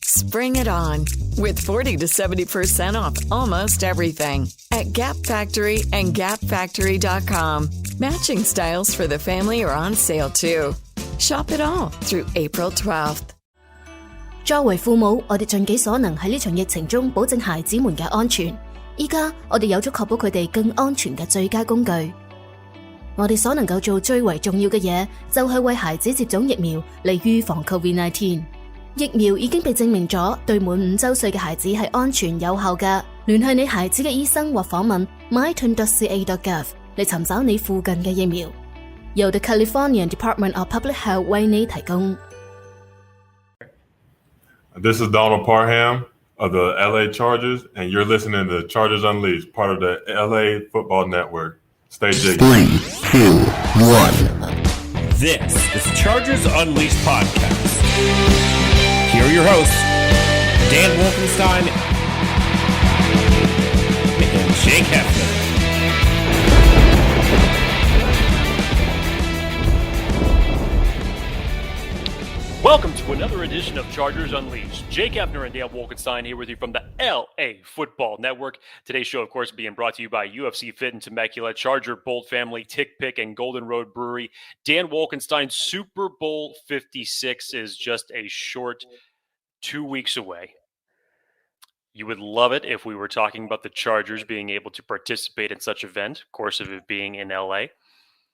Spring it on with 40 to 70% off almost everything at Gap Factory and gapfactory.com. Matching styles for the family are on sale too. Shop it all through April 12th. 作為父母，我哋盡己所能喺呢場疫情中保證孩子們嘅安全。依家我哋有咗確保佢哋更安全嘅最佳工具。我哋所能夠做最為重要嘅嘢，就係為孩子接種疫苗嚟預防 COVID-19。疫苗已經被證明咗對滿5週歲嘅孩子係安全有效嘅。聯繫你孩子嘅醫生或訪問 myturn.ca.gov 嚟尋找你附近嘅疫苗。由 The California Department of Public Health 為你提供。This is Donald Parham of the LA Chargers, and you're listening to Chargers Unleashed, part of the LAFB Network. Stay jiggy. 3, 2, 1. This is Chargers Unleashed podcast. Here are your hosts, Dan Wolkenstein and Jake Hefner. Welcome to another edition of Chargers Unleashed. Jake Hefner and Dan Wolkenstein here with you from the LAFB Network. Today's show, of course, being brought to you by UFC Fit and Temecula, Charger Bolt Family, Tick Pick, and Golden Road Brewery. Dan Wolkenstein, Super Bowl 56 is just a short 2 weeks away. You would love it if we were talking about the Chargers being able to participate in such an event, of course, of it being in LA.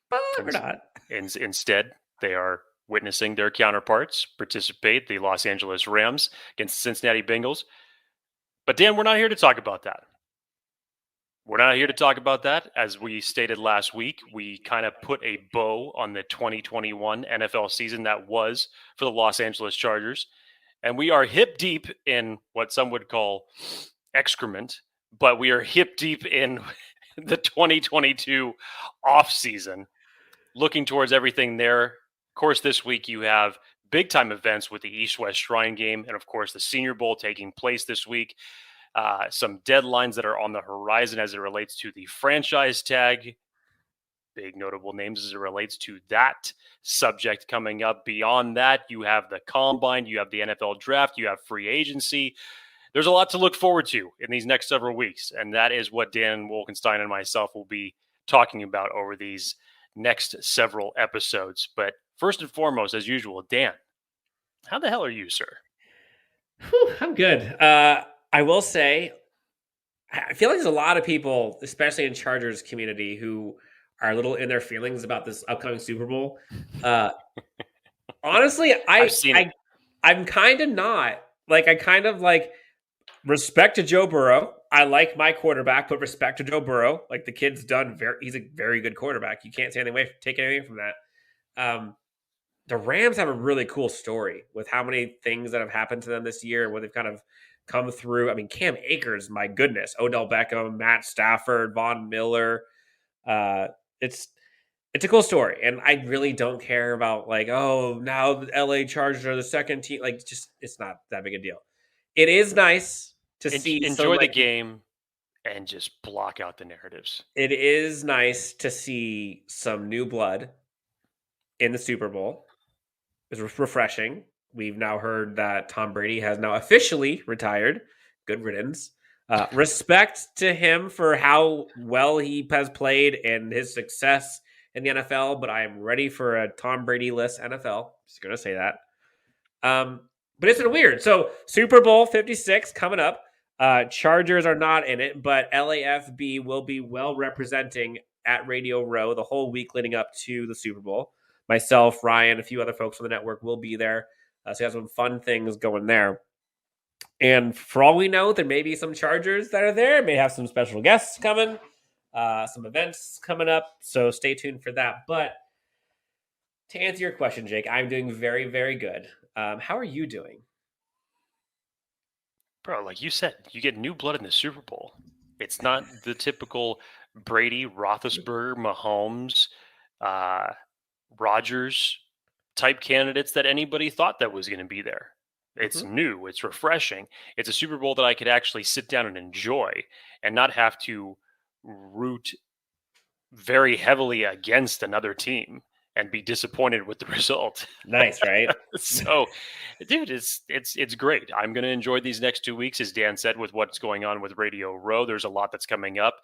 But we're not. Instead, they are witnessing their counterparts participate, the Los Angeles Rams against the Cincinnati Bengals. But Dan, we're not here to talk about that. We're not here to talk about that. As we stated last week, we kind of put a bow on the 2021 NFL season that was for the Los Angeles Chargers. And we are hip deep in what some would call excrement, but we are hip deep in the 2022 offseason, looking towards everything there. Of course, this week you have big-time events with the East-West Shrine Game and, of course, the Senior Bowl taking place this week. Some deadlines that are on the horizon as it relates to the franchise tag. Big notable names as it relates to that subject coming up. Beyond that, you have the Combine, you have the NFL Draft, you have free agency. There's a lot to look forward to in these next several weeks, and that is what Dan Wolkenstein and myself will be talking about over these next several episodes. But first and foremost, as usual, Dan, how the hell are you, sir? I'm good. I will say, I feel like there's a lot of people, especially in Chargers community, who are a little in their feelings about this upcoming Super Bowl. Honestly, I'm kind of not. Like, I kind of like respect to Joe Burrow. I like my quarterback, but respect to Joe Burrow. Like, the kid's done he's a very good quarterback. You can't take anything from that. The Rams have a really cool story with how many things that have happened to them this year and what they've kind of come through. I mean, Cam Akers, my goodness, Odell Beckham, Matt Stafford, Von Miller. It's a cool story. And I really don't care about like, oh, now the LA Chargers are the second team. Like, just, it's not that big a deal. It is nice to enjoy the game and just block out the narratives. It is nice to see some new blood in the Super Bowl. It's refreshing. We've now heard that Tom Brady has now officially retired. Good riddance. Respect to him for how well he has played and his success in the NFL, but I am ready for a Tom Brady-less NFL. Just going to say that. But it's been weird. So Super Bowl 56 coming up. Chargers are not in it, but LAFB will be well representing at Radio Row the whole week leading up to the Super Bowl. Myself, Ryan, a few other folks on the network will be there. So we have some fun things going there. And for all we know, there may be some Chargers that are there. May have some special guests coming, some events coming up. So stay tuned for that. But to answer your question, Jake, I'm doing very, very good. How are you doing? Bro, like you said, you get new blood in the Super Bowl. It's not the typical Brady, Roethlisberger, Mahomes, Rodgers type candidates that anybody thought that was going to be there. It's new. It's refreshing. It's a Super Bowl that I could actually sit down and enjoy and not have to root very heavily against another team. and be disappointed with the result. Nice, right? So, dude, it's great. I'm going to enjoy these next 2 weeks, as Dan said, with what's going on with Radio Row. There's a lot that's coming up,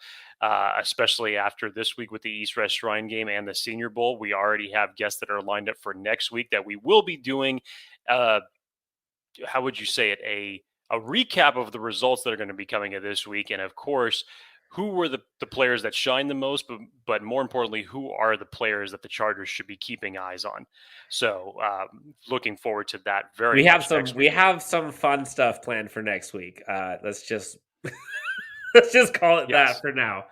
especially after this week with the East West Shrine game and the Senior Bowl. We already have guests that are lined up for next week that we will be doing. How would you say it? A recap of the results that are going to be coming of this week, and of course, who were the players that shined the most, but more importantly, who are the players that the Chargers should be keeping eyes on? So, looking forward to that very much. We have some fun stuff planned for next week. Let's just let's just call it that for now.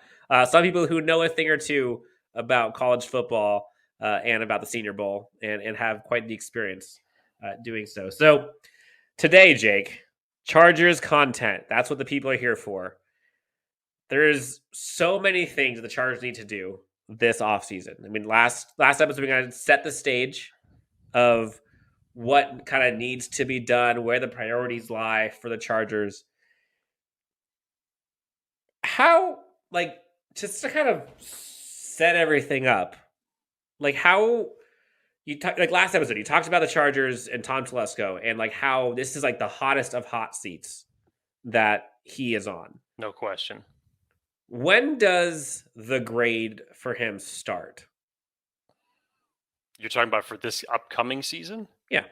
Some people who know a thing or two about college football and about the Senior Bowl and have quite the experience doing so. So today, Jake, Chargers content. That's what the people are here for. There's so many things the Chargers need to do this offseason. I mean, last episode, we kind of set the stage of what kind of needs to be done, where the priorities lie for the Chargers. How, just to kind of set everything up, how you talk, last episode, you talked about the Chargers and Tom Telesco and how this is the hottest of hot seats that he is on. No question. When does the grade for him start? You're talking about for this upcoming season? Yeah.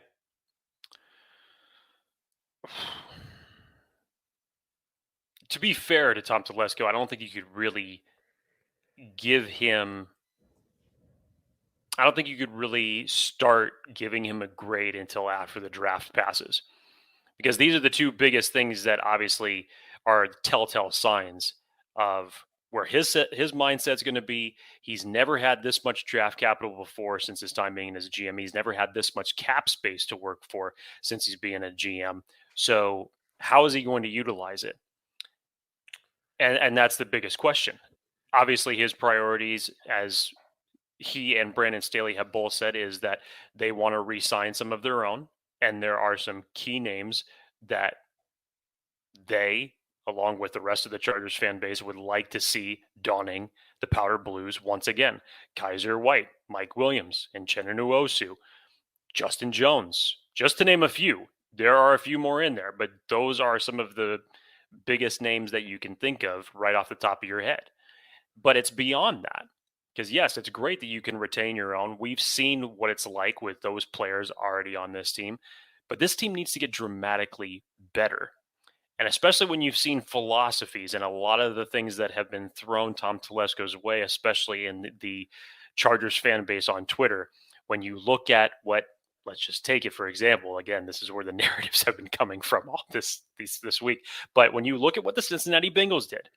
To be fair to Tom Telesco, I don't think you could really give him... I don't think you could really start giving him a grade until after the draft passes. Because these are the two biggest things that obviously are telltale signs of where his mindset's going to be. He's never had this much draft capital before since his time being as a GM. He's never had this much cap space to work for since he's being a GM. So how is he going to utilize it? And that's the biggest question. Obviously, his priorities, as he and Brandon Staley have both said, is that they want to re-sign some of their own. And there are some key names that they, along with the rest of the Chargers fan base, would like to see donning the powder blues once again. Kaiser White, Mike Williams, and Uchenna Nwosu, Justin Jones, just to name a few. There are a few more in there, but those are some of the biggest names that you can think of right off the top of your head. But it's beyond that. Because, yes, it's great that you can retain your own. We've seen what it's like with those players already on this team. But this team needs to get dramatically better. And especially when you've seen philosophies and a lot of the things that have been thrown Tom Telesco's way, especially in the Chargers fan base on Twitter, when you look at what, let's just take it for example, again, this is where the narratives have been coming from all this week. But when you look at what the Cincinnati Bengals did,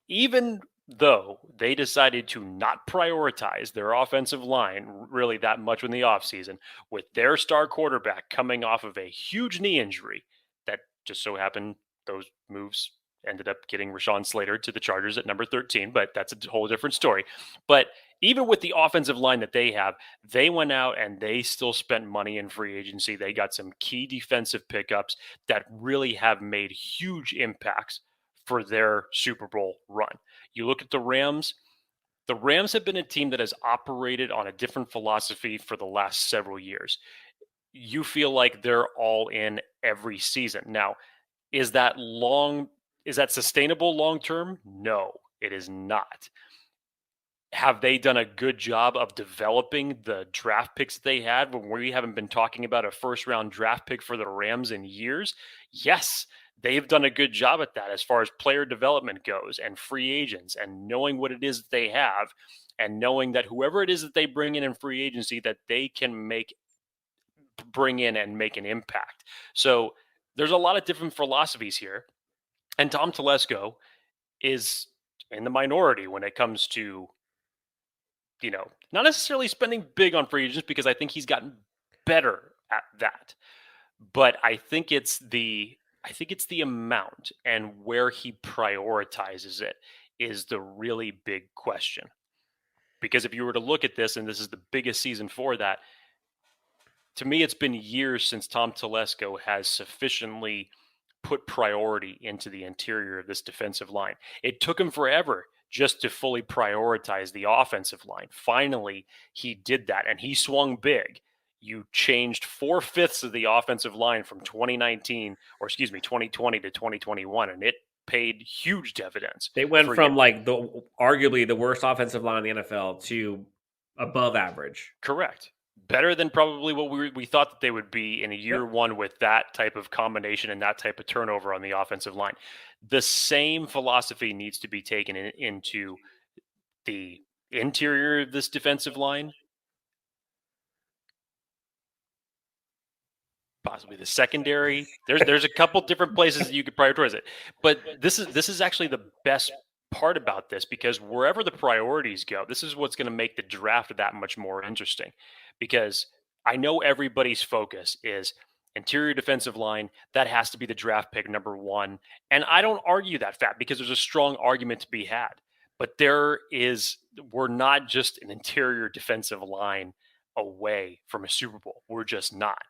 even though they decided to not prioritize their offensive line really that much in the offseason, with their star quarterback coming off of a huge knee injury, that just so happened those moves ended up getting Rashawn Slater to the Chargers at number 13, but that's a whole different story. But even with the offensive line that they have, they went out and they still spent money in free agency. They got some key defensive pickups that really have made huge impacts for their Super Bowl run. You look at the Rams have been a team that has operated on a different philosophy for the last several years. You feel like they're all in every season. Now, is that sustainable long term? No, it is not. Have they done a good job of developing the draft picks that they had when we haven't been talking about a first round draft pick for the Rams in years? Yes, they've done a good job at that as far as player development goes and free agents and knowing what it is that they have and knowing that whoever it is that they bring in free agency, that they can bring in and make an impact. So there's a lot of different philosophies here. And Tom Telesco is in the minority when it comes to, not necessarily spending big on free agents, because I think he's gotten better at that. But I think it's the amount and where he prioritizes it is the really big question. Because if you were to look at this, and this is the biggest season for that, to me, it's been years since Tom Telesco has sufficiently put priority into the interior of this defensive line. It took him forever just to fully prioritize the offensive line. Finally, he did that, and he swung big. You changed 4/5 of the offensive line from 2020 to 2021, and it paid huge dividends. They went from like arguably the worst offensive line in the NFL to above average. Correct. Better than probably what we thought that they would be in a year one with that type of combination and that type of turnover on the offensive line. The same philosophy needs to be taken into the interior of this defensive line, possibly the secondary. There's a couple different places that you could prioritize it, but this is actually the best part about this, because wherever the priorities go, this is what's going to make the draft that much more interesting. Because I know everybody's focus is interior defensive line. That has to be the draft pick number 1, and I don't argue that fact, because there's a strong argument to be had. But we're not just an interior defensive line away from a Super Bowl. We're just not.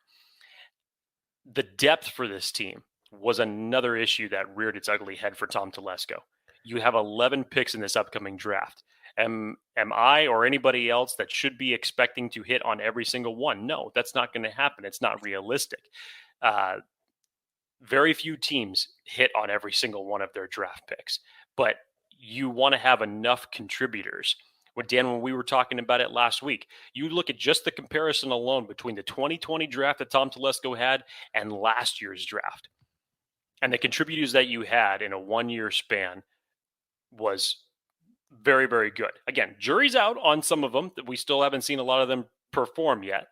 The depth for this team was another issue that reared its ugly head for Tom Telesco. You have 11 picks in this upcoming draft. Am I or anybody else that should be expecting to hit on every single one? No, that's not going to happen. It's not realistic. Very few teams hit on every single one of their draft picks, but you want to have enough contributors. When we were talking about it last week, you look at just the comparison alone between the 2020 draft that Tom Telesco had and last year's draft. And the contributors that you had in a 1-year span was very, very good. Again, jury's out on some of them. We still haven't seen a lot of them perform yet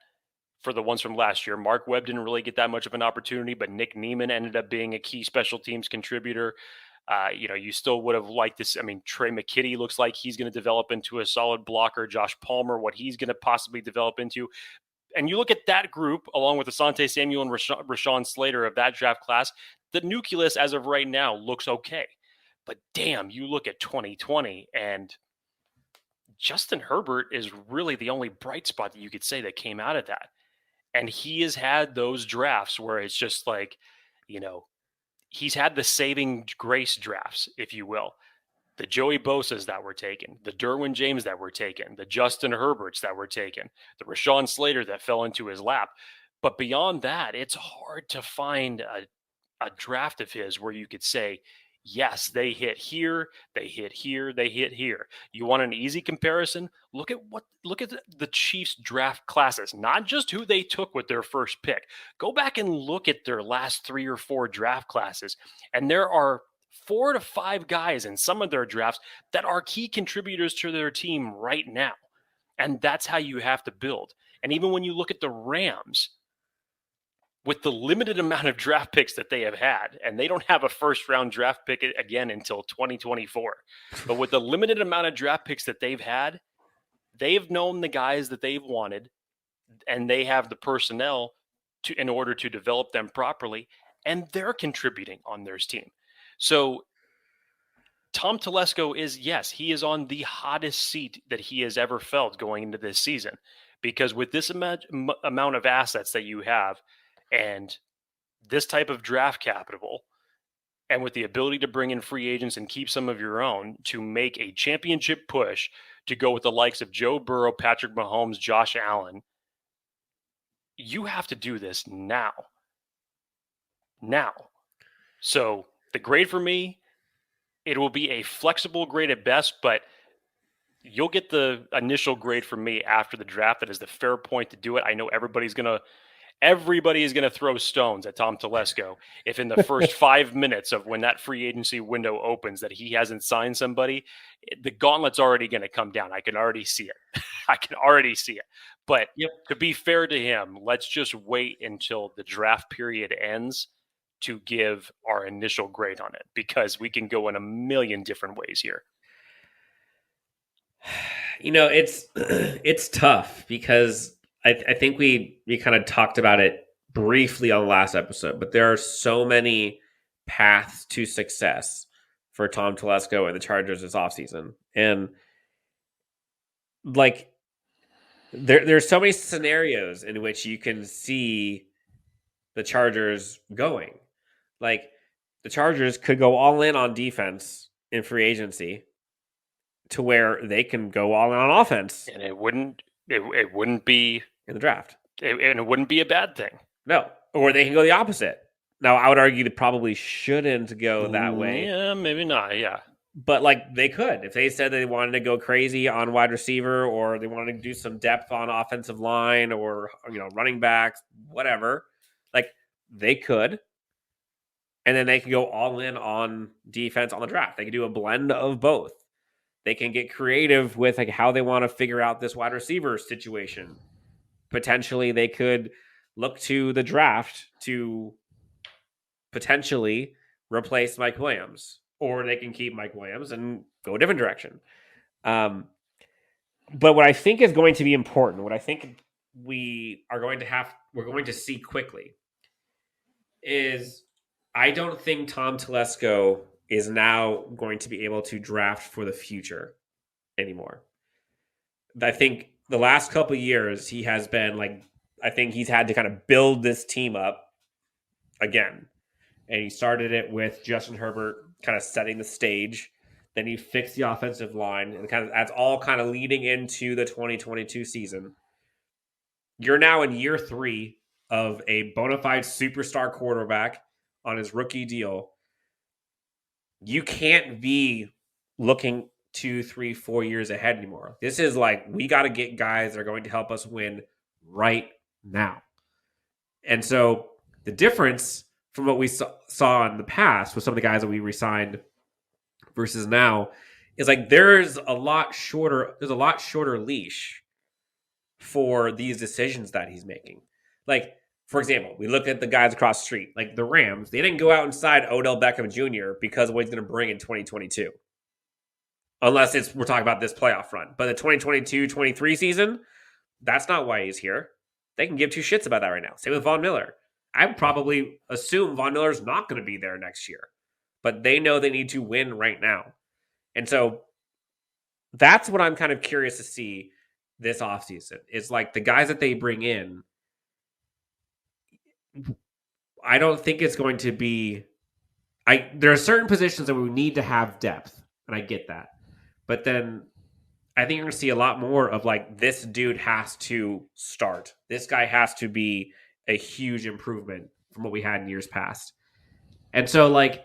for the ones from last year. Mark Webb didn't really get that much of an opportunity, but Nick Neiman ended up being a key special teams contributor. You still would have liked this. I mean, Trey McKitty looks like he's going to develop into a solid blocker. Josh Palmer, what he's going to possibly develop into. And you look at that group, along with Asante Samuel and Rashawn Slater of that draft class, the nucleus as of right now looks okay. But damn, you look at 2020, and Justin Herbert is really the only bright spot that you could say that came out of that. And he has had those drafts where it's just like, he's had the saving grace drafts, if you will. The Joey Bosa's that were taken, the Derwin James that were taken, the Justin Herberts that were taken, the Rashawn Slater that fell into his lap. But beyond that, it's hard to find a draft of his where you could say, yes, they hit here, they hit here, they hit here. You want an easy comparison? Look at the Chiefs draft classes, not just who they took with their first pick. Go back and look at their last 3 or 4 draft classes, and there are 4 to 5 guys in some of their drafts that are key contributors to their team right now. And that's how you have to build. And even when you look at the Rams, with the limited amount of draft picks that they have had, and they don't have a first-round draft pick again until 2024, but with the limited amount of draft picks that they've had, they've known the guys that they've wanted, and they have the personnel in order to develop them properly, and they're contributing on their team. So Tom Telesco he is on the hottest seat that he has ever felt going into this season, because with this amount of assets that you have, and this type of draft capital, and with the ability to bring in free agents and keep some of your own to make a championship push to go with the likes of Joe Burrow, Patrick Mahomes, Josh Allen, you have to do this now. So the grade for me, it will be a flexible grade at best, but you'll get the initial grade from me after the draft. That is the fair point to do it. I know everybody is going to throw stones at Tom Telesco if in the first 5 minutes of when that free agency window opens that he hasn't signed somebody. The gauntlet's already going to come down. I can already see it. But to be fair to him, let's just wait until the draft period ends to give our initial grade on it, because we can go in a million different ways here. It's tough, because I think we kind of talked about it briefly on the last episode, but there are so many paths to success for Tom Telesco and the Chargers this offseason. And like, there's so many scenarios in which you can see the Chargers going. Like, the Chargers could go all in on defense in free agency to where they can go all in on offense And it wouldn't be in the draft. and it wouldn't be a bad thing. No. Or they can go the opposite. Now, I would argue they probably shouldn't go that way. Yeah, maybe not. Yeah. But like they could. If they said they wanted to go crazy on wide receiver, or they wanted to do some depth on offensive line, or running backs, whatever, like they could. And then they can go all in on defense on the draft. They can do a blend of both. They can get creative with like how they want to figure out this wide receiver situation. Potentially, they could look to the draft to potentially replace Mike Williams, or they can keep Mike Williams and go a different direction. But what I think is going to be important, what I think we're going to see quickly, is I don't think Tom Telesco is now going to be able to draft for the future anymore. I think the last couple of years he has been I think he's had to kind of build this team up again. And he started it with Justin Herbert kind of setting the stage. Then he fixed the offensive line, and that's all kind of leading into the 2022 season. You're now in year 3 of a bona fide superstar quarterback on his rookie deal. You can't be looking 2, 3, 4 years ahead anymore. This is we got to get guys that are going to help us win right now. And so the difference from what we saw in the past with some of the guys that we re-signed versus now is there's a lot shorter leash for these decisions that he's making. For example, we look at the guys across the street, the Rams. They didn't go out and sign Odell Beckham Jr. because of what he's going to bring in 2022. Unless we're talking about this playoff run. But the 2022-23 season, that's not why he's here. They can give two shits about that right now. Same with Von Miller. I would probably assume Von Miller's not going to be there next year. But they know they need to win right now. And so that's what I'm kind of curious to see this offseason. Is the guys that they bring in, I don't think it's going to be... there are certain positions that we need to have depth, and I get that. But then I think you're going to see a lot more of this dude has to start. This guy has to be a huge improvement from what we had in years past. And so I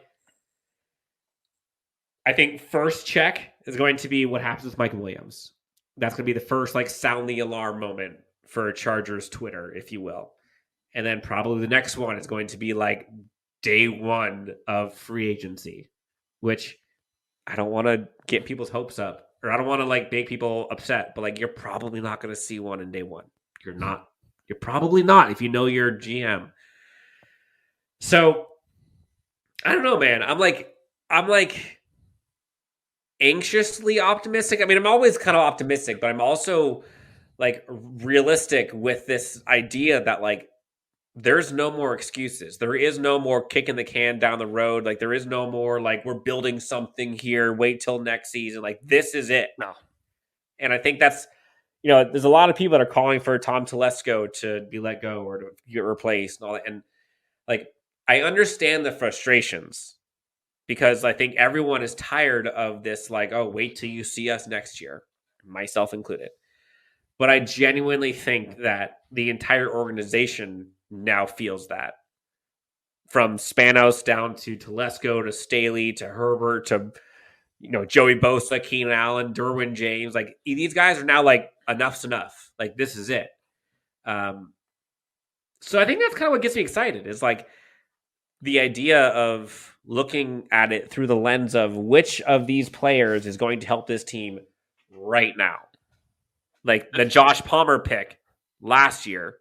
think first check is going to be what happens with Mike Williams. That's going to be the first sound the alarm moment for Chargers Twitter, if you will. And then probably the next one is going to be day one of free agency, which I don't want to get people's hopes up, or I don't want to make people upset, but you're probably not going to see one in day one. You're not. You're probably not if you know your GM. So I don't know, man. I'm anxiously optimistic. I mean, I'm always kind of optimistic, but I'm also realistic with this idea that there's no more excuses. There is no more kicking the can down the road. There is no more we're building something here. Wait till next season. This is it. No. And I think that's, there's a lot of people that are calling for Tom Telesco to be let go or to get replaced and all that. And I understand the frustrations because I think everyone is tired of this, oh, wait till you see us next year, myself included. But I genuinely think that the entire organization now feels that. From Spanos down to Telesco to Staley to Herbert to Joey Bosa, Keenan Allen, Derwin James. These guys are now enough's enough. This is it. So I think that's kind of what gets me excited is the idea of looking at it through the lens of which of these players is going to help this team right now. The Josh Palmer pick last year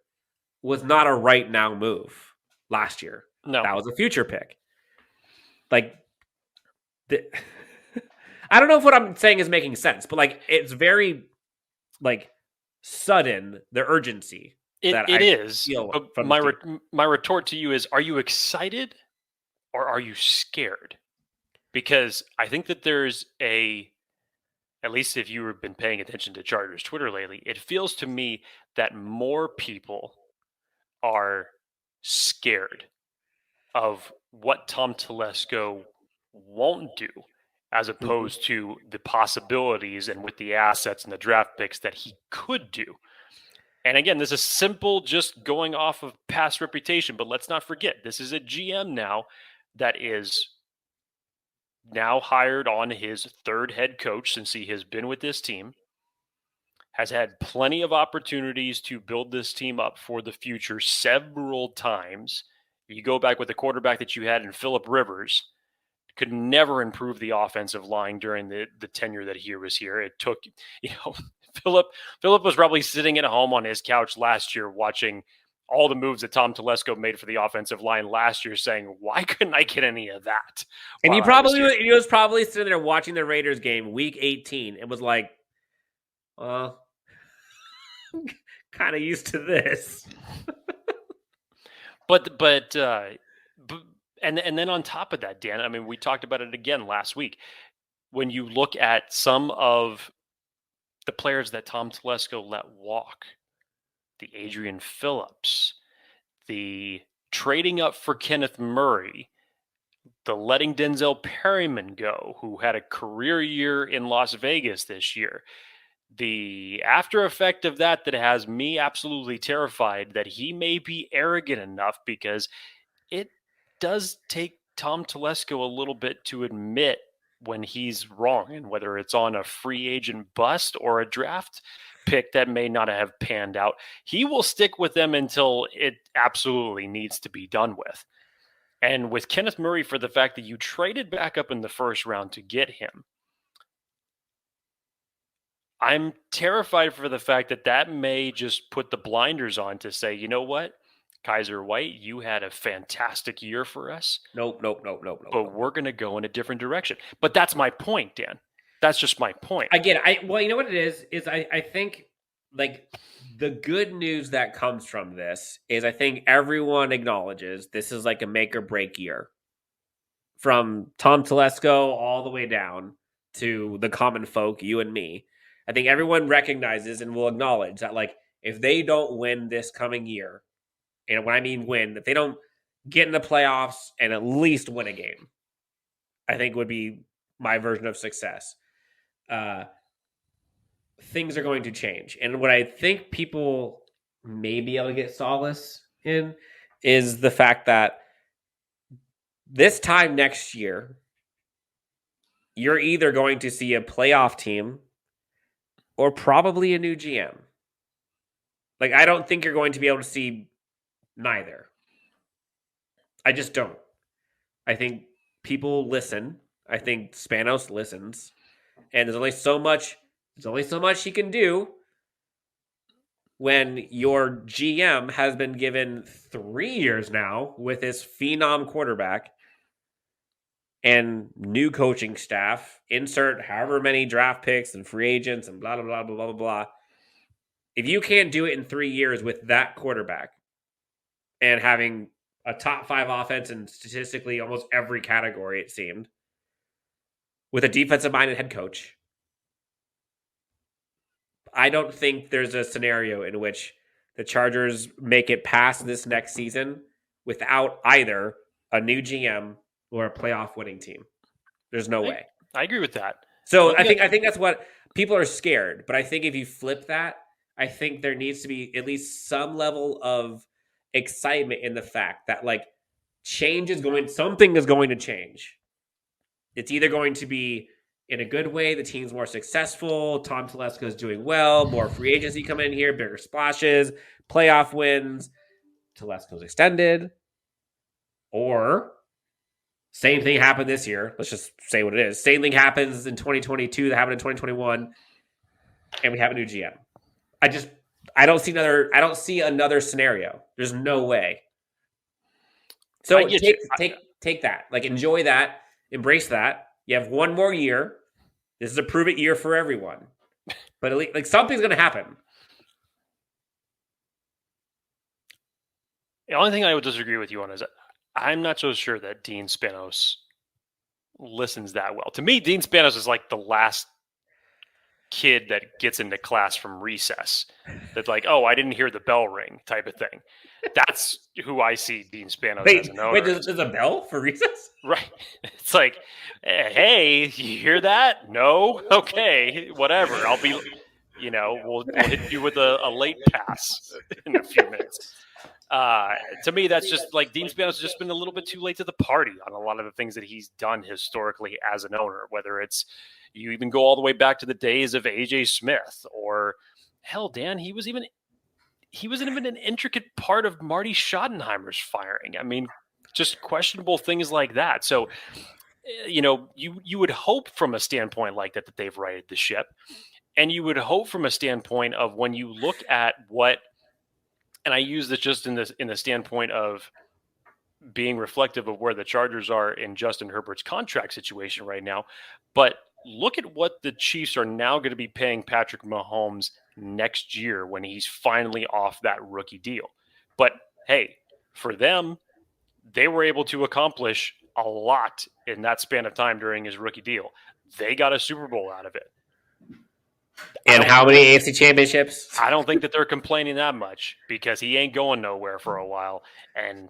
was not a right now move last year. No. That was a future pick. I don't know if what I'm saying is making sense, but it's very sudden, the urgency. It is. My retort to you is, are you excited or are you scared? Because I think that there's at least if you've been paying attention to Chargers Twitter lately, it feels to me that more people are scared of what Tom Telesco won't do as opposed to the possibilities and with the assets and the draft picks that he could do. And again, this is simple, just going off of past reputation. But let's not forget, this is a GM now that is now hired on his third head coach since he has been with this team, has had plenty of opportunities to build this team up for the future several times. You go back with the quarterback that you had in Phillip Rivers, could never improve the offensive line during the tenure that he was here. It took, Phillip was probably sitting at home on his couch last year watching all the moves that Tom Telesco made for the offensive line last year, saying, why couldn't I get any of that? And he was probably sitting there watching the Raiders game week 18. It was like, kind of used to this. And then on top of that, Dan, I mean, we talked about it again last week. When you look at some of the players that Tom Telesco let walk, the Adrian Phillips, the trading up for Kenneth Murray, the letting Denzel Perryman go, who had a career year in Las Vegas this year. The after effect of that has me absolutely terrified that he may be arrogant enough, because it does take Tom Telesco a little bit to admit when he's wrong, and whether it's on a free agent bust or a draft pick that may not have panned out, he will stick with them until it absolutely needs to be done with. And with Kenneth Murray, for the fact that you traded back up in the first round to get him, I'm terrified for the fact that may just put the blinders on to say, you know what, Kaiser White, you had a fantastic year for us. Nope. But we're going to go in a different direction. But that's my point, Dan. That's just my point. Again, you know what it is I think, like, the good news that comes from this is I think everyone acknowledges this is like a make or break year. From Tom Telesco all the way down to the common folk, you and me. I think everyone recognizes and will acknowledge that, like, if they don't win this coming year, and when I mean win, if they don't get in the playoffs and at least win a game, I think would be my version of success. Things are going to change. And what I think people may be able to get solace in is the fact that this time next year, you're either going to see a playoff team or probably a new GM. Like, I don't think you're going to be able to see neither. I just don't. I think people listen. I think Spanos listens. And there's only so much he can do when your GM has been given 3 years now with his phenom quarterback and new coaching staff, insert however many draft picks and free agents and blah, blah, blah, blah, blah, blah. If you can't do it in 3 years with that quarterback and having a top 5 offense in statistically almost every category, it seemed, with a defensive-minded head coach, I don't think there's a scenario in which the Chargers make it past this next season without either a new GM or a playoff winning team. There's no way. I agree with that. So I think that's what people are scared. But I think if you flip that, I think there needs to be at least some level of excitement in the fact that, like, something is going to change. It's either going to be in a good way, the team's more successful, Tom Telesco is doing well, more free agency come in here, bigger splashes, playoff wins, Telesco's extended, or same thing happened this year. Let's just say what it is. Same thing happens in 2022 that happened in 2021, and we have a new GM. I don't see another scenario. There's no way. So take that. Like, enjoy that, embrace that. You have one more year. This is a prove it year for everyone. But at least, like, something's going to happen. The only thing I would disagree with you on is that I'm not so sure that Dean Spanos listens that well. To me, Dean Spanos is like the last kid that gets into class from recess. That's like, oh, I didn't hear the bell ring type of thing. That's who I see Dean Spanos as an owner. Wait, there's a bell for recess? Right. It's like, hey, you hear that? No? Okay, whatever. I'll be, we'll hit you with a late pass in a few minutes. To me, that's just like Dean Spanos has just been a little bit too late to the party on a lot of the things that he's done historically as an owner, whether it's you even go all the way back to the days of AJ Smith, or hell, Dan, he wasn't even an intricate part of Marty Schottenheimer's firing. I mean, just questionable things like that. So, you would hope from a standpoint like that they've righted the ship. And you would hope from a standpoint of when you look at what, and I use this just in the standpoint of being reflective of where the Chargers are in Justin Herbert's contract situation right now. But look at what the Chiefs are now going to be paying Patrick Mahomes next year when he's finally off that rookie deal. But hey, for them, they were able to accomplish a lot in that span of time during his rookie deal. They got a Super Bowl out of it. And how many AFC championships? I don't think that they're complaining that much because he ain't going nowhere for a while. And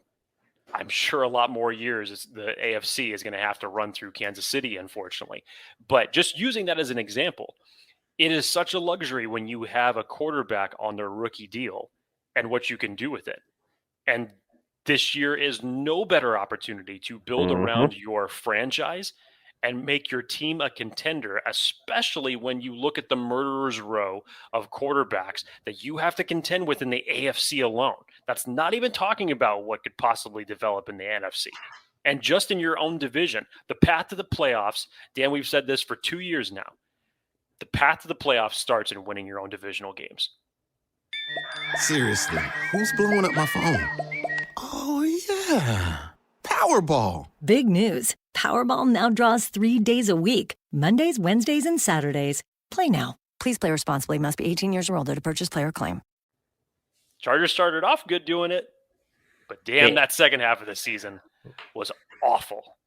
I'm sure a lot more years the AFC is going to have to run through Kansas City, unfortunately. But just using that as an example, it is such a luxury when you have a quarterback on their rookie deal and what you can do with it. And this year is no better opportunity to build around your franchise and make your team a contender, especially when you look at the murderer's row of quarterbacks that you have to contend with in the AFC alone. That's not even talking about what could possibly develop in the NFC. And just in your own division, the path to the playoffs, Dan, we've said this for 2 years now, the path to the playoffs starts in winning your own divisional games. Seriously, who's blowing up my phone? Oh, yeah. Powerball. Big news. Powerball now draws 3 days a week, Mondays, Wednesdays, and Saturdays. Play now. Please play responsibly. Must be 18 years or older to purchase player claim. Chargers started off good doing it, but damn, that second half of the season was awful.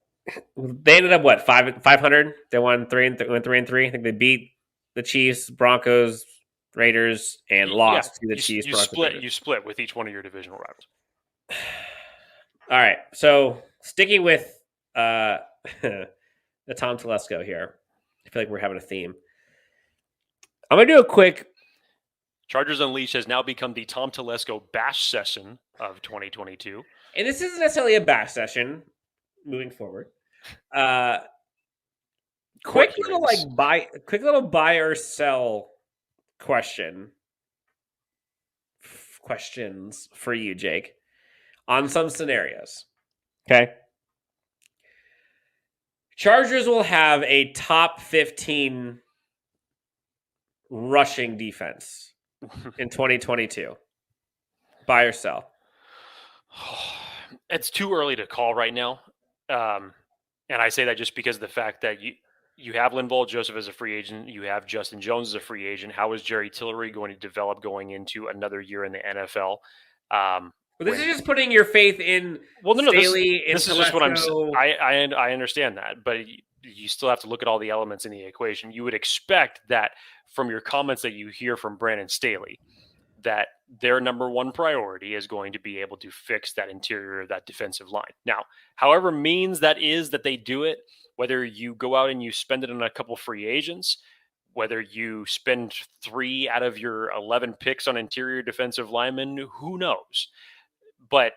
They ended up, 500? They won 3-3. I think they beat the Chiefs, Broncos, Raiders, and lost to the Chiefs. You split with each one of your divisional rivals. All right, so sticking with the Tom Telesco here, I feel like we're having a theme. I'm going to do a quick... Chargers Unleashed has now become the Tom Telesco bash session of 2022. And this isn't necessarily a bash session moving forward. Quick little buy or sell questions for you, Jake, on some scenarios. Okay. Chargers will have a top 15 rushing defense in 2022. Buy or sell? It's too early to call right now. And I say that just because of the fact that you have Linval Joseph as a free agent. You have Justin Jones as a free agent. How is Jerry Tillery going to develop going into another year in the NFL? But this is just putting your faith in Staley. This is just what I'm saying. I understand that, but you still have to look at all the elements in the equation. You would expect that from your comments that you hear from Brandon Staley, that their number one priority is going to be able to fix that interior of that defensive line. Now, however means that is that they do it, whether you go out and you spend it on a couple free agents, whether you spend 3 out of your 11 picks on interior defensive linemen, who knows? But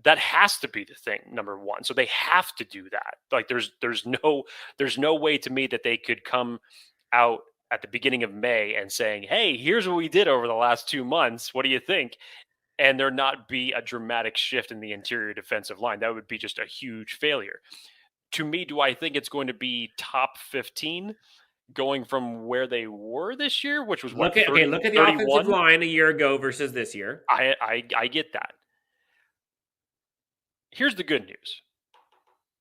that has to be the thing, number one. So they have to do that. Like there's no way to me that they could come out at the beginning of May and saying, hey, here's what we did over the last 2 months. What do you think? And there not be a dramatic shift in the interior defensive line. That would be just a huge failure. To me, do I think it's going to be top 15 going from where they were this year, which was look at the 31? Offensive line a year ago versus this year. I get that. Here's the good news.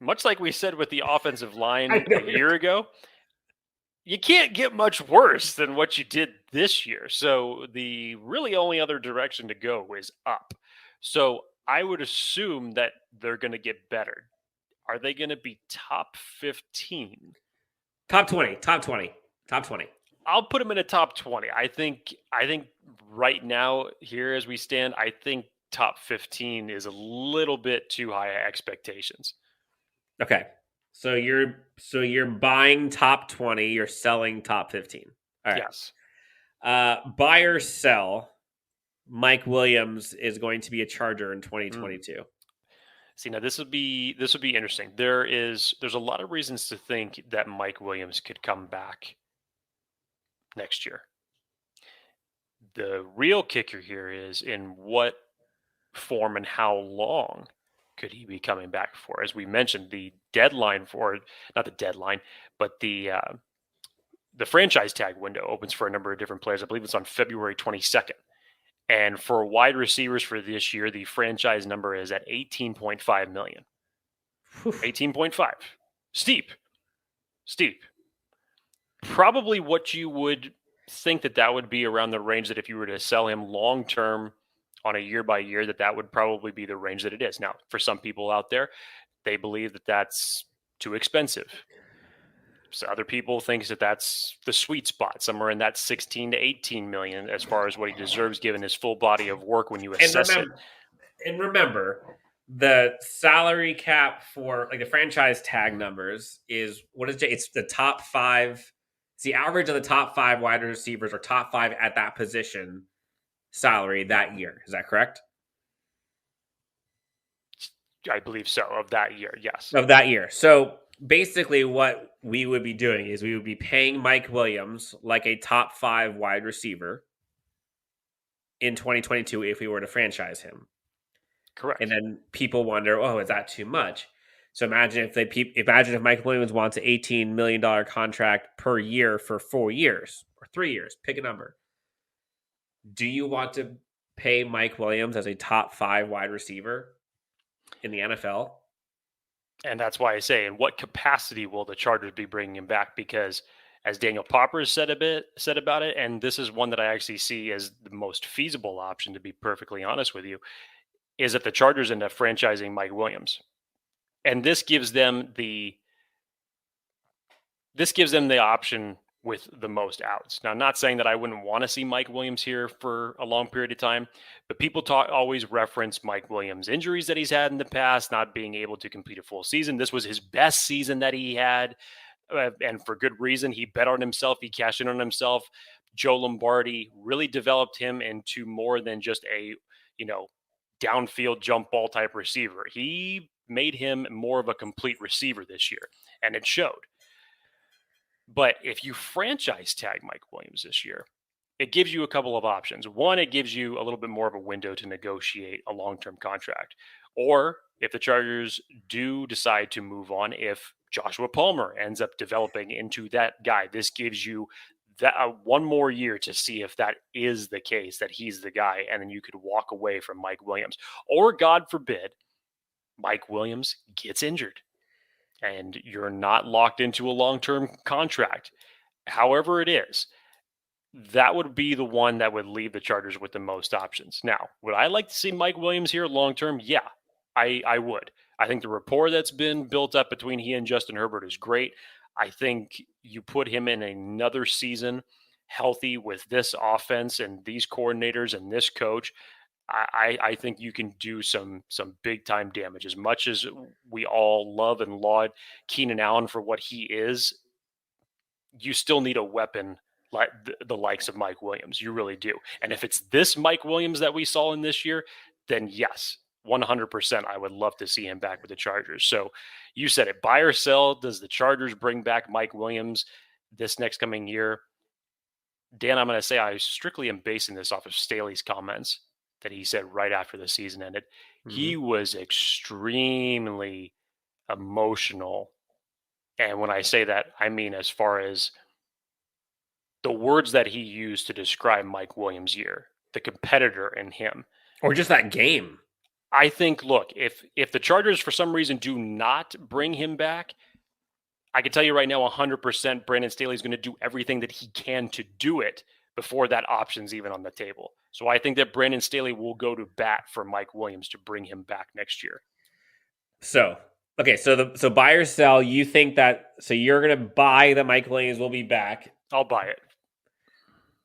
Much like we said with the offensive line a year ago, you can't get much worse than what you did this year. So the really only other direction to go is up. So I would assume that they're going to get better. Are they going to be top 15? Top 20. I'll put him in a top 20. I think right now, here as we stand, I think top 15 is a little bit too high expectations. Okay. So you're buying top 20, you're selling top 15. All right. Yes. Buy or sell. Mike Williams is going to be a Charger in 2022. See, now this would be interesting. There's a lot of reasons to think that Mike Williams could come back next year. The real kicker here is in what form and how long could he be coming back for? As we mentioned, the deadline for, not the deadline, but the franchise tag window opens for a number of different players. I believe it's on February 22nd. And for wide receivers for this year, the franchise number is at 18.5 million. 18.5. Steep. Probably what you would think that would be around the range that if you were to sell him long term on a year by year, that would probably be the range that it is. Now, for some people out there, they believe that that's too expensive. So other people think that that's the sweet spot, somewhere in that 16 to 18 million as far as what he deserves given his full body of work when you assess it. And remember, the salary cap for like the franchise tag numbers is it's the top 5. It's the average of the top 5 wide receivers or top 5 at that position salary that year. Is that correct? I believe so. Of that year, yes. Of that year. So basically what we would be doing is we would be paying Mike Williams like a top 5 wide receiver in 2022 if we were to franchise him. Correct. And then people wonder, oh, is that too much? So imagine if Mike Williams wants an $18 million contract per year for 4 years or 3 years, pick a number. Do you want to pay Mike Williams as a top 5 wide receiver in the NFL? And that's why I say, in what capacity will the Chargers be bringing him back? Because as Daniel Popper said about it, and this is one that I actually see as the most feasible option, to be perfectly honest with you, is that the Chargers end up franchising Mike Williams. And this gives them the option with the most outs. Now, I'm not saying that I wouldn't want to see Mike Williams here for a long period of time, but people always reference Mike Williams' injuries that he's had in the past, not being able to complete a full season. This was his best season that he had, and for good reason. He bet on himself. He cashed in on himself. Joe Lombardi really developed him into more than just a, downfield jump ball type receiver. He made him more of a complete receiver this year, and it showed. But if you franchise tag Mike Williams this year, it gives you a couple of options. One, it gives you a little bit more of a window to negotiate a long-term contract. Or if the Chargers do decide to move on, if Joshua Palmer ends up developing into that guy, this gives you that one more year to see if that is the case, that he's the guy, and then you could walk away from Mike Williams. Or, God forbid, Mike Williams gets injured and you're not locked into a long-term contract. However it is, that would be the one that would leave the Chargers with the most options. Now, would I like to see Mike Williams here long-term? Yeah, I would. I think the rapport that's been built up between he and Justin Herbert is great. I think you put him in another season healthy with this offense and these coordinators and this coach. I think you can do some big time damage. As much as we all love and laud Keenan Allen for what he is, you still need a weapon like the likes of Mike Williams. You really do. And if it's this Mike Williams that we saw in this year, then yes, 100%, I would love to see him back with the Chargers. So you said it, buy or sell. Does the Chargers bring back Mike Williams this next coming year? Dan, I'm going to say I strictly am basing this off of Staley's comments that he said right after the season ended. Mm-hmm. He was extremely emotional. And when I say that, I mean as far as the words that he used to describe Mike Williams' year, the competitor in him. Or just that game. I think, look, if the Chargers for some reason do not bring him back, I can tell you right now 100% Brandon Staley is going to do everything that he can to do it before that option's even on the table. So I think that Brandon Staley will go to bat for Mike Williams to bring him back next year. So, okay, so buy or sell, you think that, so you're going to buy that Mike Williams will be back. I'll buy it.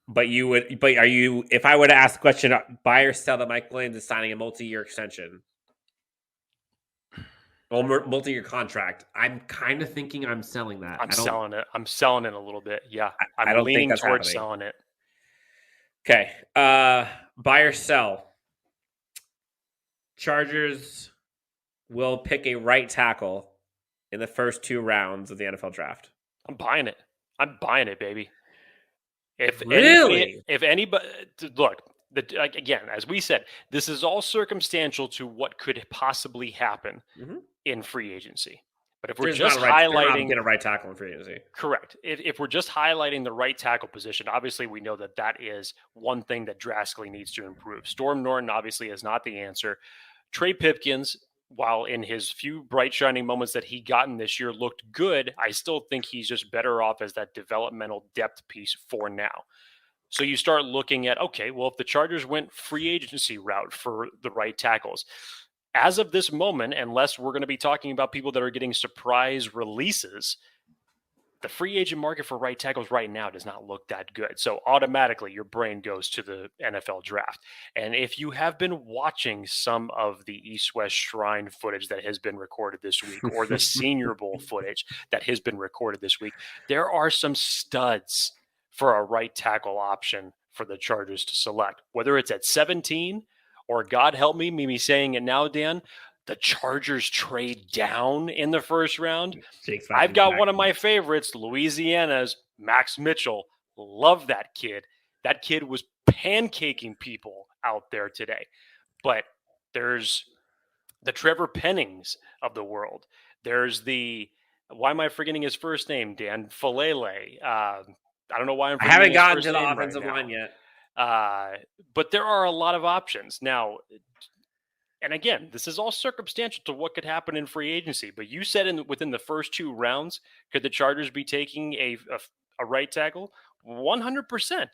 But are you, if I were to ask the question, buy or sell that Mike Williams is signing a multi-year extension? Or multi-year contract. I'm kind of thinking I'm selling that. I'm selling it. I'm selling it a little bit. Yeah. I I'm don't leaning think that's towards happening. selling it. Okay. Buy or sell. Chargers will pick a right tackle in the first 2 rounds of the NFL draft. I'm buying it. I'm buying it, baby. If Really? anybody, look, again, as we said, this is all circumstantial to what could possibly happen in free agency. But if we're just highlighting a right tackle in free agency, correct. If we're just highlighting the right tackle position, obviously we know that is one thing that drastically needs to improve. Storm Norton obviously is not the answer. Trey Pipkins, while in his few bright shining moments that he gotten this year looked good, I still think he's just better off as that developmental depth piece for now. So you start looking at, okay, well, if the Chargers went free agency route for the right tackles, as of this moment, unless we're going to be talking about people that are getting surprise releases, the free agent market for right tackles right now does not look that good. So automatically your brain goes to the NFL draft. And if you have been watching some of the East-West Shrine footage that has been recorded this week, or the Senior Bowl footage that has been recorded this week, there are some studs for a right tackle option for the Chargers to select, whether it's at 17 or, God help me saying it now, Dan, the Chargers trade down in the first round. I've got one of my favorites, Louisiana's Max Mitchell. Love that kid. That kid was pancaking people out there today. But there's the Trevor Pennings of the world. There's why am I forgetting his first name, Dan? Falele. I don't know why I'm forgetting I haven't his gotten first to the name offensive right line now. yet. But there are a lot of options. Now, and again, this is all circumstantial to what could happen in free agency. But you said within the first 2 rounds, could the Chargers be taking a right tackle? 100%.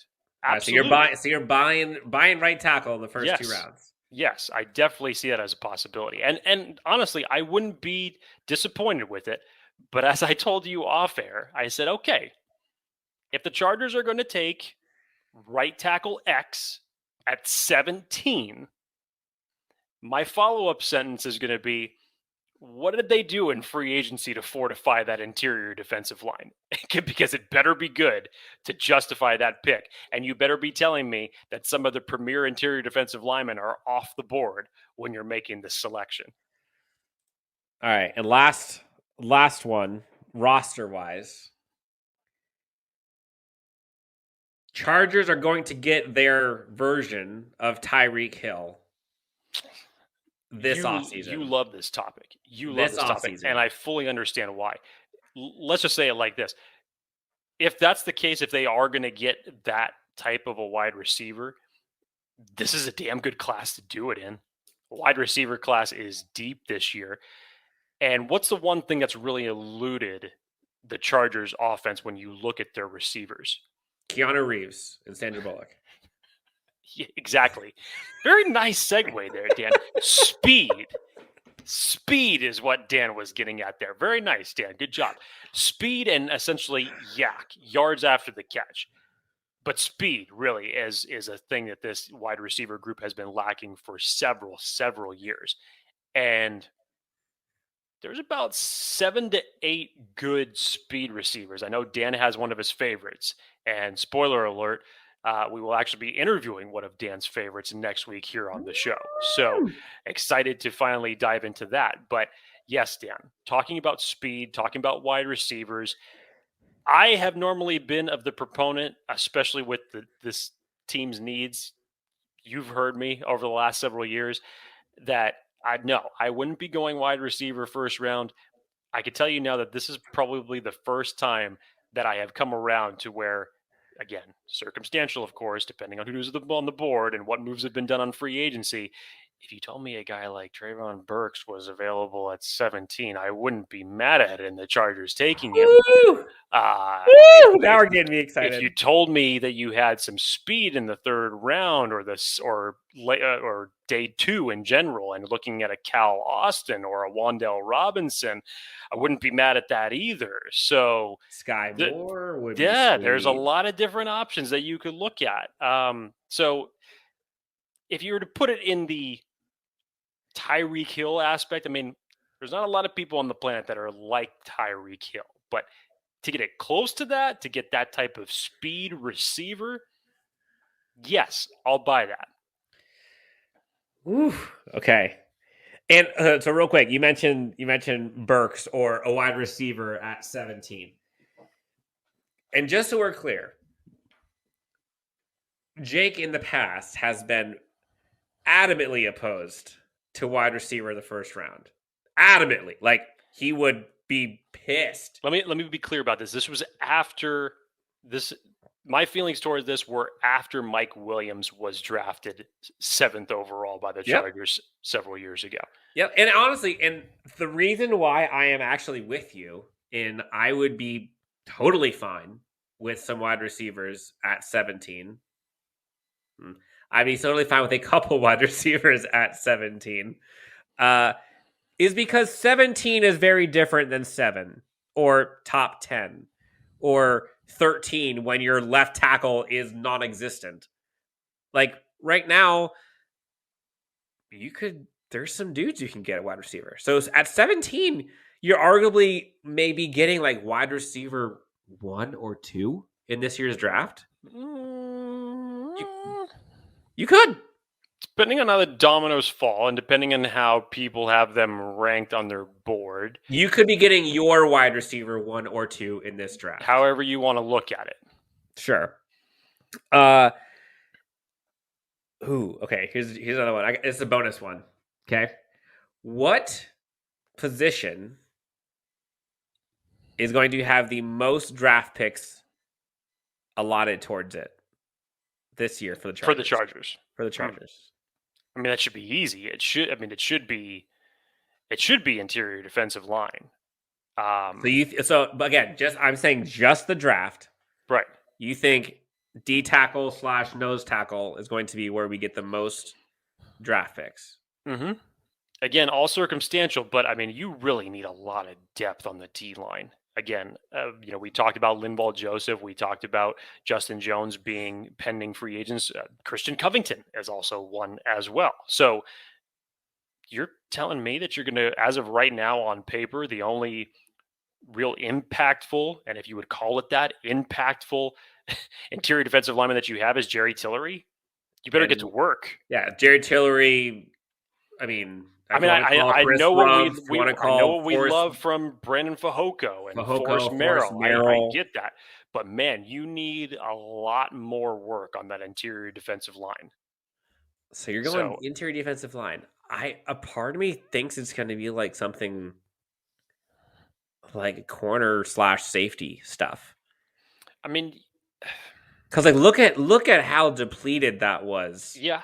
Absolutely. So you're buying right tackle in the first 2 rounds. Yes, I definitely see that as a possibility. And honestly, I wouldn't be disappointed with it. But as I told you off air, I said, okay, if the Chargers are going to take right tackle X at 17, my follow-up sentence is going to be, what did they do in free agency to fortify that interior defensive line? Because it better be good to justify that pick. And you better be telling me that some of the premier interior defensive linemen are off the board when you're making this selection. All right. And last one, roster-wise. Chargers are going to get their version of Tyreek Hill this offseason. You love this topic. You love this topic, and I fully understand why. Let's just say it like this. If that's the case, if they are going to get that type of a wide receiver, this is a damn good class to do it in. The wide receiver class is deep this year. And what's the one thing that's really eluded the Chargers offense when you look at their receivers? Keanu Reeves and Sandra Bullock. Yeah, exactly. Very nice segue there, Dan. Speed. Speed is what Dan was getting at there. Very nice, Dan. Good job. Speed and essentially yards after the catch. But speed really is a thing that this wide receiver group has been lacking for several years. And there's about 7 to 8 good speed receivers. I know Dan has one of his favorites. And spoiler alert, we will actually be interviewing one of Dan's favorites next week here on the show. So excited to finally dive into that. But yes, Dan, talking about speed, talking about wide receivers, I have normally been of the proponent, especially with this team's needs. You've heard me over the last several years that I wouldn't be going wide receiver first round. I could tell you now that this is probably the first time that I have come around to where, again, circumstantial, of course, depending on who's on the board and what moves have been done on free agency, if you told me a guy like Trayvon Burks was available at 17, I wouldn't be mad at it in the Chargers taking him. Woo! Uh, Woo! Now we're getting me if excited. you told me that you had some speed in the third round or day 2 in general, and looking at a Cal Austin or a Wan'Dale Robinson, I wouldn't be mad at that either. So Sky Moore would be there's a sweet. lot of different options that you could look at. So if you were to put it in the Tyreek Hill aspect, I mean, there's not a lot of people on the planet that are like Tyreek Hill, but to get it close to that, to get that type of speed receiver, yes, I'll buy that. Ooh, okay. And so real quick, you mentioned Burks or a wide receiver at 17. And just so we're clear, Jake in the past has been adamantly opposed to wide receiver in the first round. Adamantly. Like, he would be pissed. Let me be clear about this. This was after this. My feelings towards this were after Mike Williams was drafted 7th overall by the Chargers several years ago. Yep. And honestly, and the reason why I am actually with you, and I would be totally fine with some wide receivers at 17. I'd be totally fine with a couple wide receivers at 17. Is because 17 is very different than 7 or top 10 or 13 when your left tackle is non-existent. Like right now, there's some dudes you can get at wide receiver. So at 17, you're arguably maybe getting like wide receiver 1 or 2 in this year's draft. You could. Depending on how the dominoes fall and depending on how people have them ranked on their board. You could be getting your wide receiver 1 or 2 in this draft. However you want to look at it. Sure. Okay. Here's another one. It's a bonus one. Okay. What position is going to have the most draft picks allotted towards it this year for the Chargers? For the Chargers. I mean, that should be easy. It should be interior defensive line. But again, I'm saying just the draft. Right. You think D tackle / nose tackle is going to be where we get the most draft picks? Mm-hmm. Again, all circumstantial, but I mean, you really need a lot of depth on the D line. Again, we talked about Linval Joseph. We talked about Justin Jones being pending free agents. Christian Covington is also one as well. So you're telling me that you're going to, as of right now on paper, the only real impactful, and if you would call it that, impactful interior defensive lineman that you have is Jerry Tillery? You better get to work. Yeah, Jerry Tillery, I know what we love from Brandon Fehoko and Forrest Merrill. I get that. But, man, you need a lot more work on that interior defensive line. So you're going interior defensive line. A part of me thinks it's going to be like something like corner / safety stuff. I mean, because like look at how depleted that was. Yeah.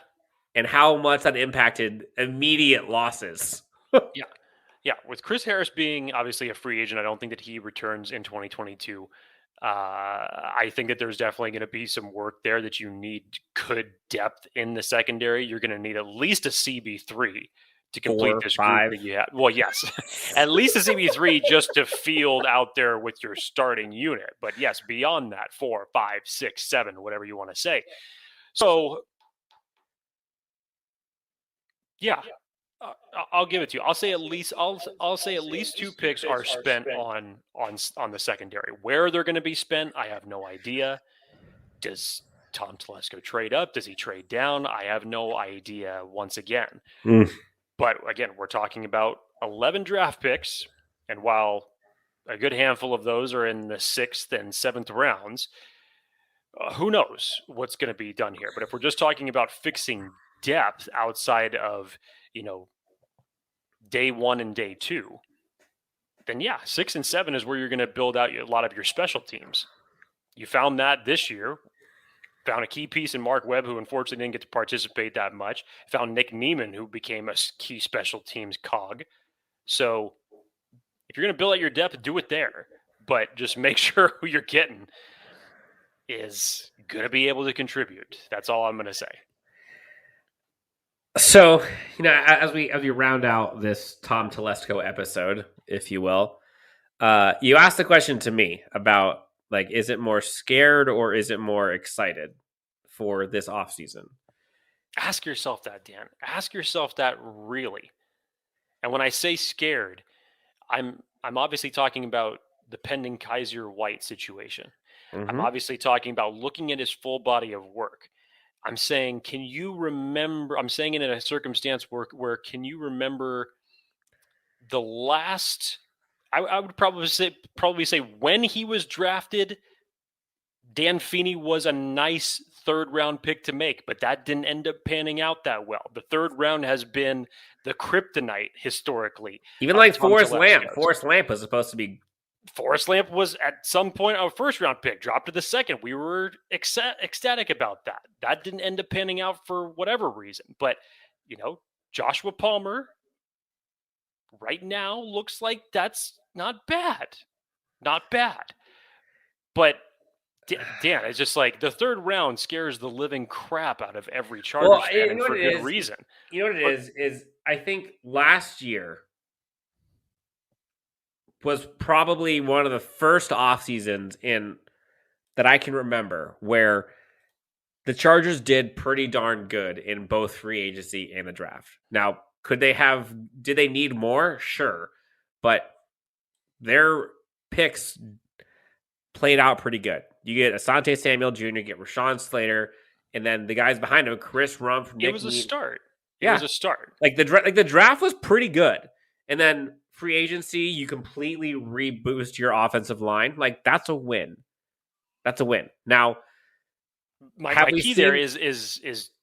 And how much that impacted immediate losses. Yeah. With Chris Harris being obviously a free agent, I don't think that he returns in 2022. I think that there's definitely going to be some work there that you need good depth in the secondary. You're going to need at least a CB3 to complete this group that you have. Well, yes, at least a CB3 just to field out there with your starting unit. But yes, beyond that, 4, 5, 6, 7, whatever you want to say. So, yeah, I'll give it to you. I'll say at least 2 picks are spent on the secondary. Where they're going to be spent, I have no idea. Does Tom Telesco trade up? Does he trade down? I have no idea once again. But again, we're talking about 11 draft picks, and while a good handful of those are in the 6th and 7th rounds, who knows what's going to be done here. But if we're just talking about fixing depth outside of, day 1 and day 2, then 6 and 7 is where you're going to build out a lot of your special teams. You found that this year. Found a key piece in Mark Webb, who unfortunately didn't get to participate that much. Found Nick Neiman, who became a key special teams cog. So if you're going to build out your depth, do it there. But just make sure who you're getting is going to be able to contribute. That's all I'm going to say. So, as we round out this Tom Telesco episode, if you will, you asked the question to me about, like, is it more scared or is it more excited for this offseason? Ask yourself that, Dan. Ask yourself that really. And when I say scared, I'm obviously talking about the pending Kaiser White situation. Mm-hmm. I'm obviously talking about looking at his full body of work. I'm saying, can you remember? I'm saying it in a circumstance where can you remember the last? I would probably say when he was drafted, Dan Feeney was a nice third round pick to make, but that didn't end up panning out that well. The third round has been the kryptonite historically. Even like Forrest Lamp. Forrest Lamp was supposed to be. Forrest Lamp was at some point a first round pick, dropped to the second. We were ecstatic about that. That didn't end up panning out for whatever reason. But, Joshua Palmer right now looks like that's not bad. Not bad. But, Dan, it's just like the third round scares the living crap out of every Chargers fan, and for good reason. You know what it is I think last year was probably one of the first off seasons that I can remember where the Chargers did pretty darn good in both free agency and the draft. Now, did they need more? Sure. But their picks played out pretty good. You get Asante Samuel Jr., you get Rashawn Slater, and then the guys behind him, Chris Rumpf. It was a start. It was a start. Like the draft was pretty good. And then free agency, you completely reboost your offensive line. Like, that's a win. That's a win. Now, my key there is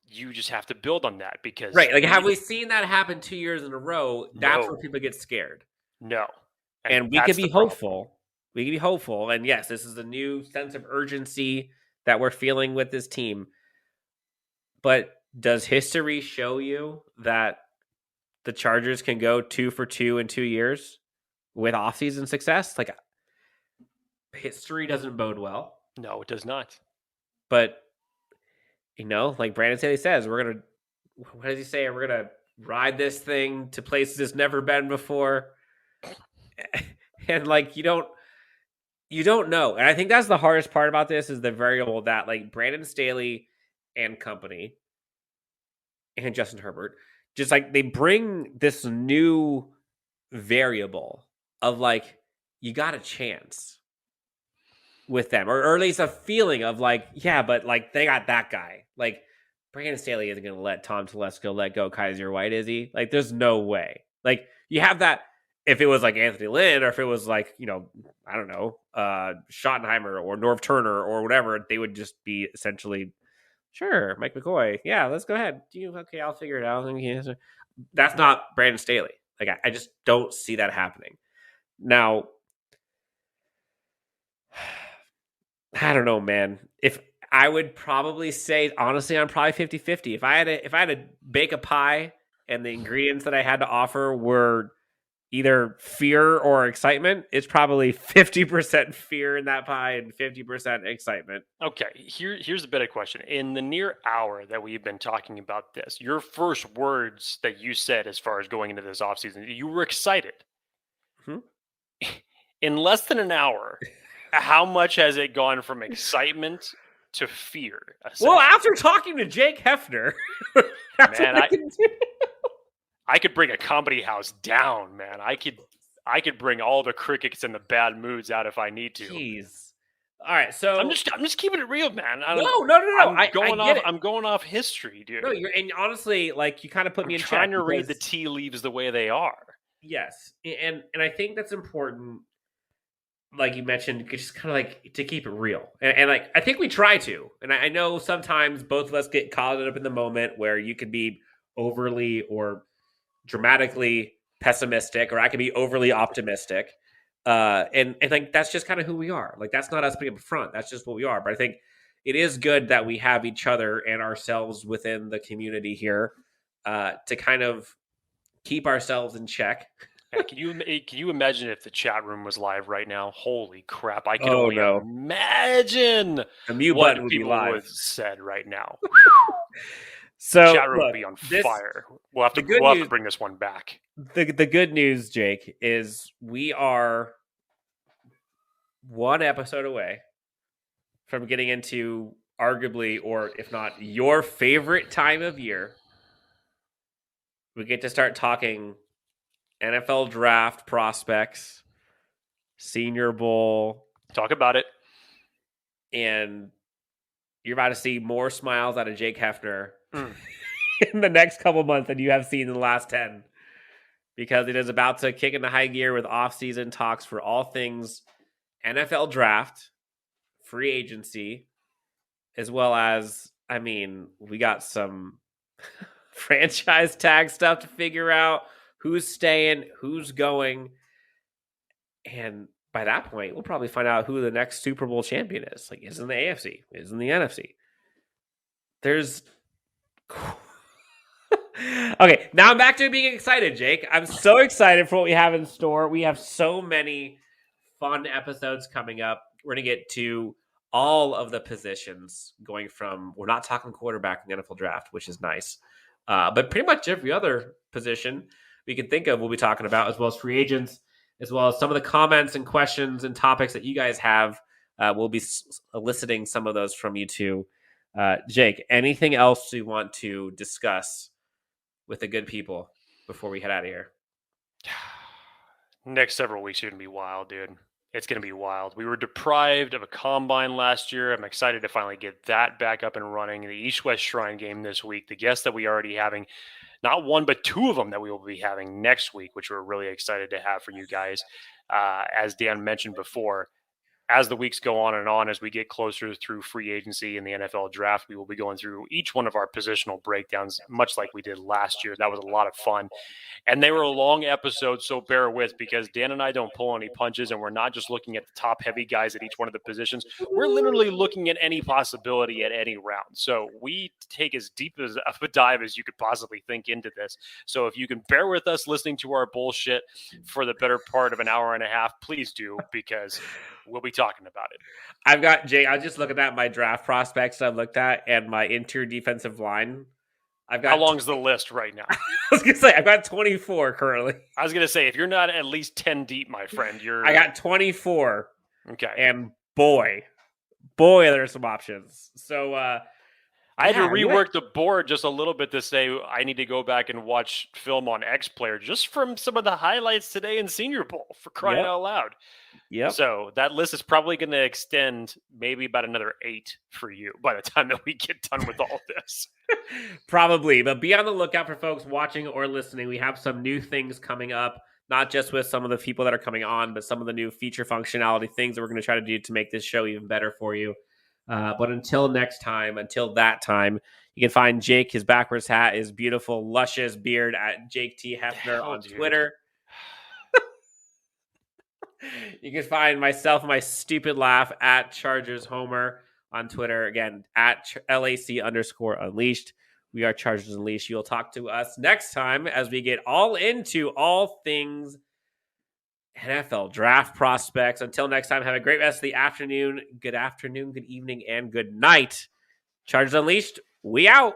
you just have to build on that because right. Like, have we seen that happen 2 years in a row? That's where people get scared. No, and we could be hopeful. We can be hopeful. And yes, this is a new sense of urgency that we're feeling with this team. But does history show you that the Chargers can go 2 for 2 in 2 years with offseason success? Like, history doesn't bode well. No, it does not. But, like Brandon Staley says, what does he say? We're going to ride this thing to places it's never been before. And, like, you don't know. And I think that's the hardest part about this is the variable that, like, Brandon Staley and company and Justin Herbert, just like they bring this new variable of, like, you got a chance with them, or at least a feeling of, like, yeah, but, like, they got that guy. Like, Brandon Staley isn't going to let Tom Telesco let go Kaiser White, is he? Like, there's no way. Like, you have that if it was like Anthony Lynn, or if it was like, I don't know, Schottenheimer or Norv Turner or whatever, they would just be essentially, sure, Mike McCoy, yeah, let's go ahead. Okay, I'll figure it out. That's not Brandon Staley. Like, I just don't see that happening. Now, I don't know, man. If I would probably say, honestly, I'm probably 50-50. If I had to bake a pie and the ingredients that I had to offer were either fear or excitement, it's probably 50% fear in that pie and 50% excitement. Okay, here's the better question. In the near hour that we've been talking about this, your first words that you said as far as going into this offseason, you were excited. In less than an hour, how much has it gone from excitement to fear? Well, after talking to Jake Hefner, man, I could bring a comedy house down, man. I could bring all the crickets and the bad moods out if I need to. Jeez. All right, so I'm just keeping it real, man. No. I'm going off history, dude. No, and honestly, like, you kind of put me in check. I'm trying to read the tea leaves the way they are. Yes, and I think that's important. Like you mentioned, just kind of like to keep it real, and like I think we try to. And I know sometimes both of us get caught up in the moment where you could be overly or dramatically pessimistic, or I could be overly optimistic. And like that's just kind of who we are. Like, that's not us putting up front. That's just what we are. But I think it is good that we have each other and ourselves within the community here to kind of keep ourselves in check. Yeah, can you imagine if the chat room was live right now? Holy crap! I can only imagine the mute what button would be people live. would have said right now. So chat room would be on fire. We'll have to bring this one back. The good news, Jake, is we are one episode away from getting into arguably, or if not your favorite time of year. We get to start talking NFL draft prospects, Senior Bowl. Talk about it. And you're about to see more smiles out of Jake Hefner in the next couple months than you have seen in the last 10. Because it is about to kick into high gear with offseason talks for all things NFL draft, free agency, as well as, we got some franchise tag stuff to figure out. Who's staying, who's going. And by that point, we'll probably find out who the next Super Bowl champion is. Like, is in the AFC, is in the NFC. There's... Okay, now I'm back to being excited, Jake. I'm so excited for what we have in store. We have so many fun episodes coming up. We're going to get to all of the positions going from, we're not talking quarterback in the NFL draft, which is nice. But pretty much every other position we can think of we'll be talking about, as well as free agents, as well as some of the comments and questions and topics that you guys have. We'll be eliciting some of those from you too. Jake, anything else you want to discuss with the good people before we head out of here? Next several weeks are going to be wild, dude. It's going to be wild. We were deprived of a combine last year. I'm excited to finally get that back up and running. The East-West Shrine game this week, the guests that we already having, not one, but two of them that we will be having next week, which we're really excited to have for you guys. As Dan mentioned before, as the weeks go on and on, as we get closer through free agency and the NFL draft, we will be going through each one of our positional breakdowns, much like we did last year. That was a lot of fun. And they were long episodes, so bear with, because Dan and I don't pull any punches, and we're not just looking at the top heavy guys at each one of the positions. We're literally looking at any possibility at any round. So we take as deep of a dive as you could possibly think into this. So if you can bear with us listening to our bullshit for the better part of an hour and a half, please do, because we'll be talking about it. I've got, Jay, I was just looking at my draft prospects I've looked at and my interior defensive line. How long's the list right now? I was going to say, I've got 24 currently. I was going to say, if you're not at least 10 deep, my friend, I got 24. Okay. And boy, there's some options. So, I had to rework the board just a little bit to say I need to go back and watch film on X Player just from some of the highlights today in Senior Bowl, for crying out loud. Yep. So that list is probably going to extend maybe about another 8 for you by the time that we get done with all this. Probably, but be on the lookout for folks watching or listening. We have some new things coming up, not just with some of the people that are coming on, but some of the new feature functionality things that we're going to try to do to make this show even better for you. But until that time, you can find Jake, his backwards hat, his beautiful, luscious beard at Jake T. Hefner on Twitter. You can find myself, my stupid laugh, at Chargers Homer on Twitter. Again, at LAC_Unleashed. We are Chargers Unleashed. You'll talk to us next time as we get all into all things NFL draft prospects. Until next time, have a great rest of the afternoon. Good afternoon, good evening, and good night. Chargers Unleashed, we out.